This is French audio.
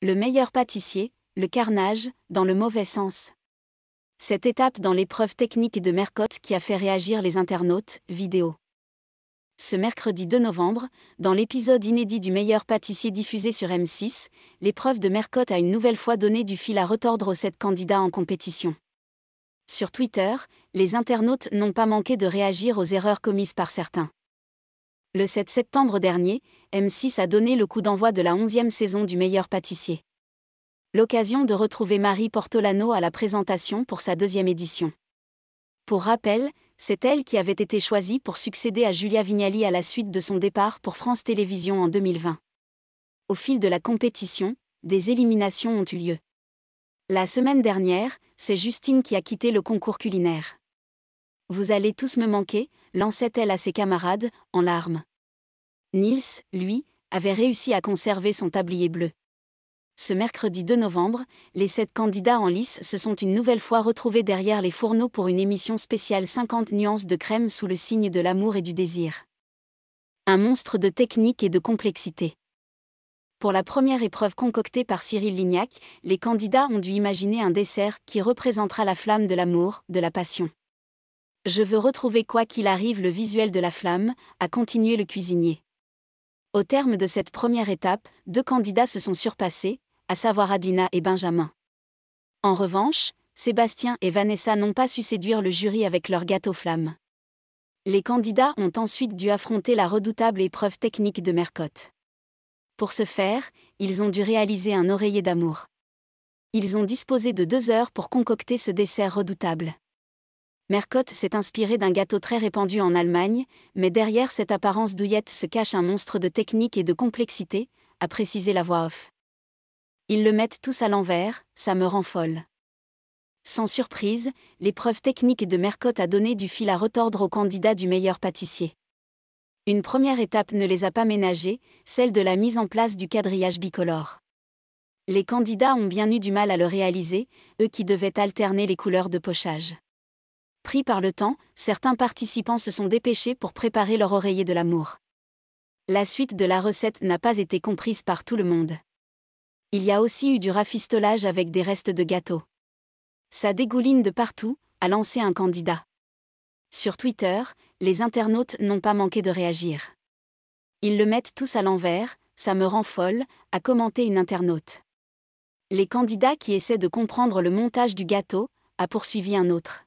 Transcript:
Le meilleur pâtissier, le carnage, dans le mauvais sens. Cette étape dans l'épreuve technique de Mercotte qui a fait réagir les internautes, vidéo. Ce mercredi 2 novembre, dans l'épisode inédit du meilleur pâtissier diffusé sur M6, l'épreuve de Mercotte a une nouvelle fois donné du fil à retordre aux 7 candidats en compétition. Sur Twitter, les internautes n'ont pas manqué de réagir aux erreurs commises par certains. Le 7 septembre dernier, M6 a donné le coup d'envoi de la 11e saison du meilleur pâtissier. L'occasion de retrouver Marie Portolano à la présentation pour sa 2e édition. Pour rappel, c'est elle qui avait été choisie pour succéder à Julia Vignali à la suite de son départ pour France Télévisions en 2020. Au fil de la compétition, des éliminations ont eu lieu. La semaine dernière, c'est Justine qui a quitté le concours culinaire. « Vous allez tous me manquer », lançait-elle à ses camarades, en larmes. Nils, lui, avait réussi à conserver son tablier bleu. Ce mercredi 2 novembre, les 7 candidats en lice se sont une nouvelle fois retrouvés derrière les fourneaux pour une émission spéciale 50 nuances de crème sous le signe de l'amour et du désir. Un monstre de technique et de complexité. Pour la première épreuve concoctée par Cyril Lignac, les candidats ont dû imaginer un dessert qui représentera la flamme de l'amour, de la passion. « Je veux retrouver quoi qu'il arrive le visuel de la flamme », a continué le cuisinier. Au terme de cette première étape, 2 candidats se sont surpassés, à savoir Adelina et Benjamin. En revanche, Sébastien et Vanessa n'ont pas su séduire le jury avec leur gâteau flamme. Les candidats ont ensuite dû affronter la redoutable épreuve technique de Mercotte. Pour ce faire, ils ont dû réaliser un oreiller d'amour. Ils ont disposé de 2 heures pour concocter ce dessert redoutable. Mercotte s'est inspiré d'un gâteau très répandu en Allemagne, mais derrière cette apparence douillette se cache un monstre de technique et de complexité, a précisé la voix off. Ils le mettent tous à l'envers, ça me rend folle. Sans surprise, l'épreuve technique de Mercotte a donné du fil à retordre aux candidats du meilleur pâtissier. Une première étape ne les a pas ménagés, celle de la mise en place du quadrillage bicolore. Les candidats ont bien eu du mal à le réaliser, eux qui devaient alterner les couleurs de pochage. Pris par le temps, certains participants se sont dépêchés pour préparer leur oreiller de l'amour. La suite de la recette n'a pas été comprise par tout le monde. Il y a aussi eu du rafistolage avec des restes de gâteau. Ça dégouline de partout, a lancé un candidat. Sur Twitter, les internautes n'ont pas manqué de réagir. Ils le mettent tous à l'envers, ça me rend folle, a commenté une internaute. Les candidats qui essaient de comprendre le montage du gâteau, a poursuivi un autre.